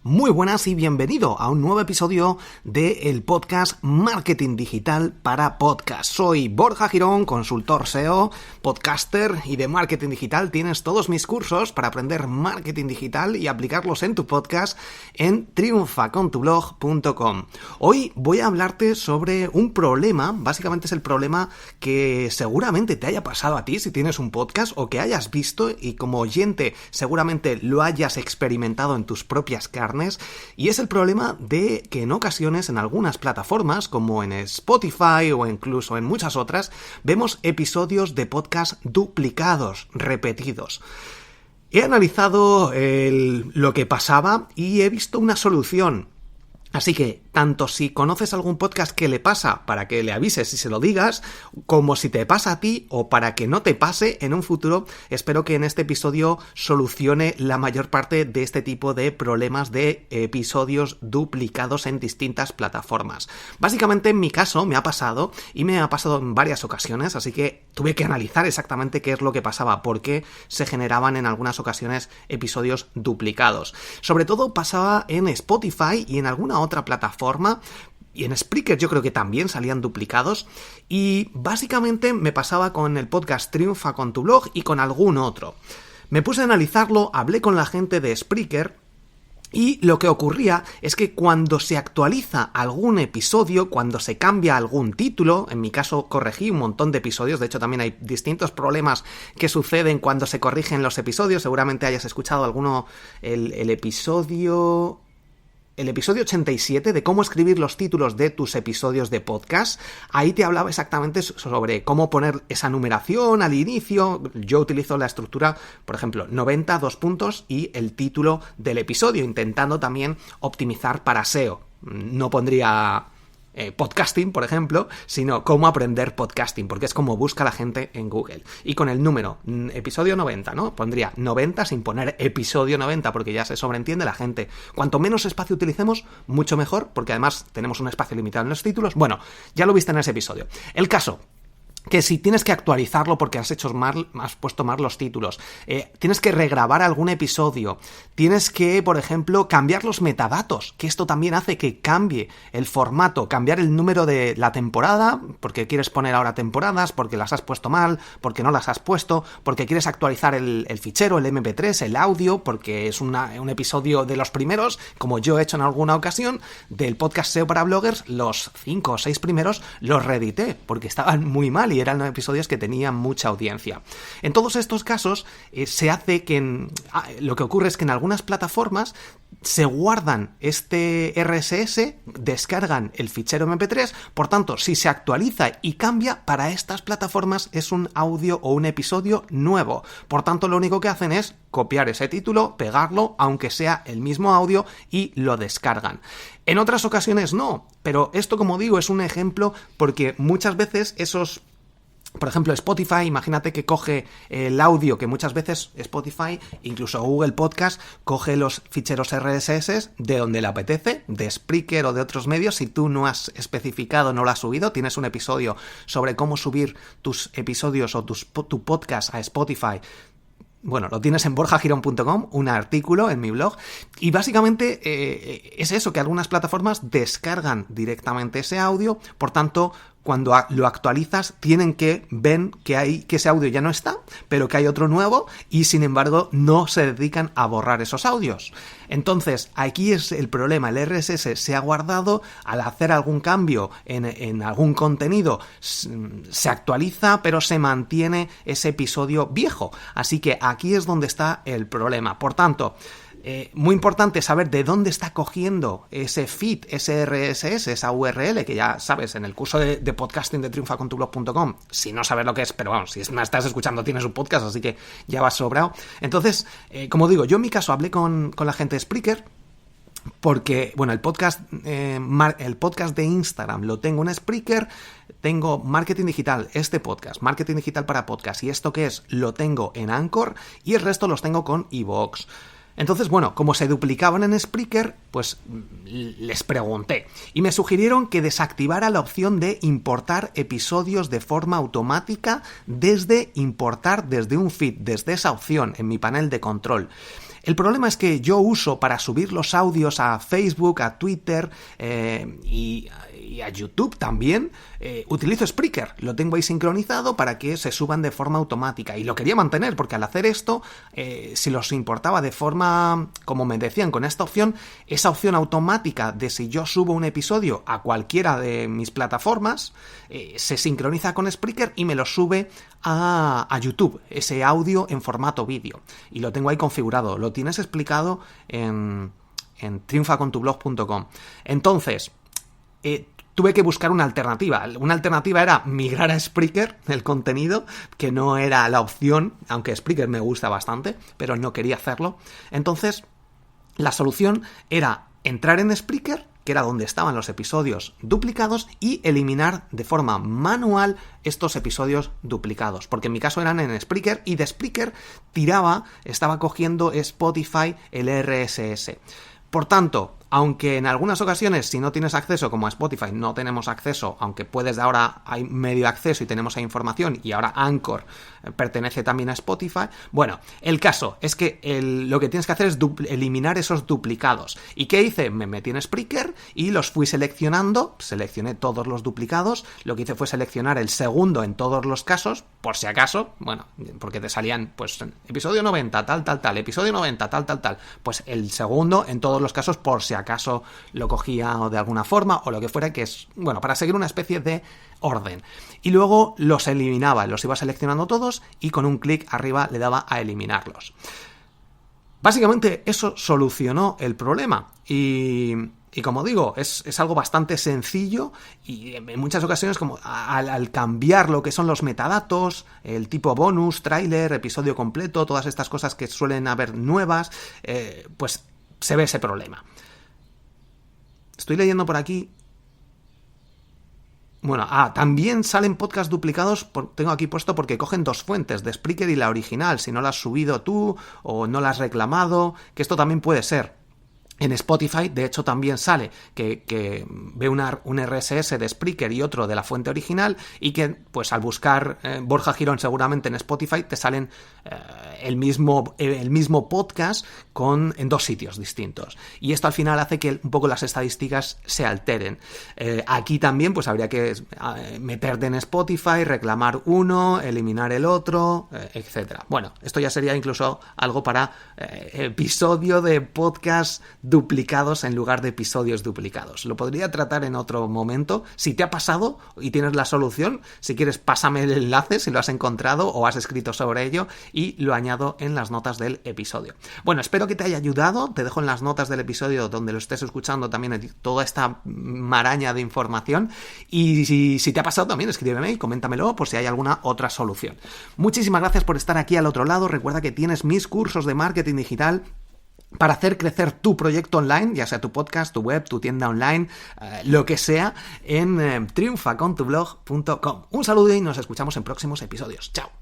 Muy buenas y bienvenido a un nuevo episodio del podcast Marketing Digital para Podcast. Soy Borja Girón, consultor SEO, podcaster y de marketing digital. Tienes todos mis cursos para aprender marketing digital y aplicarlos en tu podcast en triunfacontublog.com. Hoy voy a hablarte sobre un problema, básicamente es el problema que seguramente te haya pasado a ti si tienes un podcast o que hayas visto y como oyente seguramente lo hayas experimentado en tus propias carnes. Y es el problema de que en ocasiones en algunas plataformas como en Spotify o incluso en muchas otras vemos episodios de podcast duplicados, repetidos. He analizado lo que pasaba y he visto una solución. Así que, tanto si conoces algún podcast que le pasa para que le avises y se lo digas, como si te pasa a ti o para que no te pase en un futuro, espero que en este episodio solucione la mayor parte de este tipo de problemas de episodios duplicados en distintas plataformas. Básicamente en mi caso me ha pasado y me ha pasado en varias ocasiones, así que tuve que analizar exactamente qué es lo que pasaba, por qué se generaban en algunas ocasiones episodios duplicados. Sobre todo pasaba en Spotify y en alguna otra plataforma, y en Spreaker yo creo que también salían duplicados, y básicamente me pasaba con el podcast Triunfa con tu blog y con algún otro. Me puse a analizarlo, hablé con la gente de Spreaker, y lo que ocurría es que cuando se actualiza algún episodio, cuando se cambia algún título, en mi caso corregí un montón de episodios, de hecho también hay distintos problemas que suceden cuando se corrigen los episodios, seguramente hayas escuchado alguno, el episodio 87 de cómo escribir los títulos de tus episodios de podcast. Ahí te hablaba exactamente sobre cómo poner esa numeración al inicio. Yo utilizo la estructura, por ejemplo, 90, 2 puntos y el título del episodio, intentando también optimizar para SEO. No pondría podcasting, por ejemplo, sino cómo aprender podcasting, porque es como busca la gente en Google. Y con el número, episodio 90, ¿no? Pondría 90 sin poner episodio 90, porque ya se sobreentiende la gente. Cuanto menos espacio utilicemos, mucho mejor, porque además tenemos un espacio limitado en los títulos. Bueno, ya lo viste en ese episodio. El caso que si tienes que actualizarlo porque has puesto mal los títulos, tienes que regrabar algún episodio, tienes que, por ejemplo, cambiar los metadatos, que esto también hace que cambie el formato, cambiar el número de la temporada, porque quieres poner ahora temporadas, porque las has puesto mal, porque no las has puesto, porque quieres actualizar el fichero, el MP3, el audio, porque es un episodio de los primeros, como yo he hecho en alguna ocasión, del podcast SEO para bloggers, los 5 o 6 primeros los reedité, porque estaban muy mal y eran episodios que tenían mucha audiencia. En todos estos casos se hace que lo que ocurre es que en algunas plataformas se guardan este RSS, descargan el fichero MP3, por tanto, si se actualiza y cambia, para estas plataformas es un audio o un episodio nuevo. Por tanto, lo único que hacen es copiar ese título, pegarlo, aunque sea el mismo audio, y lo descargan. En otras ocasiones no, pero esto, como digo, es un ejemplo porque muchas veces por ejemplo, Spotify, imagínate que coge el audio, que muchas veces Spotify, incluso Google Podcast, coge los ficheros RSS de donde le apetece, de Spreaker o de otros medios. Si tú no has especificado, no lo has subido, tienes un episodio sobre cómo subir tus episodios o tu podcast a Spotify. Bueno, lo tienes en borjagirón.com, un artículo en mi blog, y básicamente es eso, que algunas plataformas descargan directamente ese audio, por tanto, cuando lo actualizas, ven que ese audio ya no está, pero que hay otro nuevo, y sin embargo no se dedican a borrar esos audios. Entonces, aquí es el problema, el RSS se ha guardado, al hacer algún cambio en algún contenido, se actualiza, pero se mantiene ese episodio viejo. Así que aquí es donde está el problema. Por tanto, muy importante saber de dónde está cogiendo ese feed, ese RSS, esa URL, que ya sabes, en el curso de podcasting de triunfacontublog.com, si no sabes lo que es, pero vamos, si me estás escuchando tienes un podcast, así que ya vas sobrado. Entonces, como digo, yo en mi caso hablé con la gente de Spreaker, porque, bueno, el podcast de Instagram lo tengo en Spreaker, tengo Marketing Digital, este podcast, Marketing Digital para Podcast, y esto que es, lo tengo en Anchor, y el resto los tengo con iVoox. Entonces, bueno, como se duplicaban en Spreaker, pues les pregunté y me sugirieron que desactivara la opción de importar episodios de forma automática desde un feed, desde esa opción en mi panel de control. El problema es que yo uso para subir los audios a Facebook, a Twitter y a YouTube también, utilizo Spreaker. Lo tengo ahí sincronizado para que se suban de forma automática. Y lo quería mantener porque al hacer esto, si los importaba de forma, como me decían, con esta opción, esa opción automática de si yo subo un episodio a cualquiera de mis plataformas, se sincroniza con Spreaker y me lo sube a YouTube, ese audio en formato vídeo. Y lo tengo ahí configurado. Lo tienes explicado en triunfacontublog.com. Entonces, tuve que buscar una alternativa. Una alternativa era migrar a Spreaker el contenido, que no era la opción, aunque Spreaker me gusta bastante, pero no quería hacerlo. Entonces, la solución era entrar en Spreaker, que era donde estaban los episodios duplicados, y eliminar de forma manual estos episodios duplicados, porque en mi caso eran en Spreaker, y de Spreaker estaba cogiendo Spotify el RSS. Por tanto, aunque en algunas ocasiones, si no tienes acceso, como a Spotify, no tenemos acceso, aunque puedes ahora, hay medio acceso y tenemos esa información, y ahora Anchor pertenece también a Spotify. Bueno, el caso es que lo que tienes que hacer es eliminar esos duplicados. ¿Y qué hice? Me metí en Spreaker y los fui seleccionando, seleccioné todos los duplicados, lo que hice fue seleccionar el segundo en todos los casos, por si acaso, bueno, porque te salían, pues, episodio 90, tal, episodio 90, tal, pues el segundo en todos los casos, por si acaso lo cogía de alguna forma o lo que fuera, que es, bueno, para seguir una especie de orden. Y luego los eliminaba, los iba seleccionando todos y con un clic arriba le daba a eliminarlos. Básicamente eso solucionó el problema y como digo, es algo bastante sencillo, y en muchas ocasiones, como al cambiar lo que son los metadatos, el tipo bonus, tráiler, episodio completo, todas estas cosas que suelen haber nuevas, pues se ve ese problema. Estoy leyendo por aquí. Bueno, también salen podcasts duplicados, tengo aquí puesto, porque cogen dos fuentes, de Spreaker y la original, si no la has subido tú o no la has reclamado, que esto también puede ser. En Spotify, de hecho, también sale que ve un RSS de Spreaker y otro de la fuente original, y que, pues, al buscar Borja Girón seguramente en Spotify te salen el mismo podcast en dos sitios distintos. Y esto al final hace que un poco las estadísticas se alteren. Aquí también, pues, habría que meterte en Spotify, reclamar uno, eliminar el otro, etcétera. Bueno, esto ya sería incluso algo para episodio de podcast duplicados en lugar de episodios duplicados. Lo podría tratar en otro momento. Si te ha pasado y tienes la solución, si quieres, pásame el enlace si lo has encontrado o has escrito sobre ello y lo añado en las notas del episodio. Bueno, espero que te haya ayudado. Te dejo en las notas del episodio, donde lo estés escuchando, también toda esta maraña de información, y si te ha pasado también, escríbeme y coméntamelo por si hay alguna otra solución. Muchísimas gracias por estar aquí al otro lado. Recuerda que tienes mis cursos de marketing digital para hacer crecer tu proyecto online, ya sea tu podcast, tu web, tu tienda online, lo que sea, en triunfacontublog.com. Un saludo y nos escuchamos en próximos episodios. ¡Chao!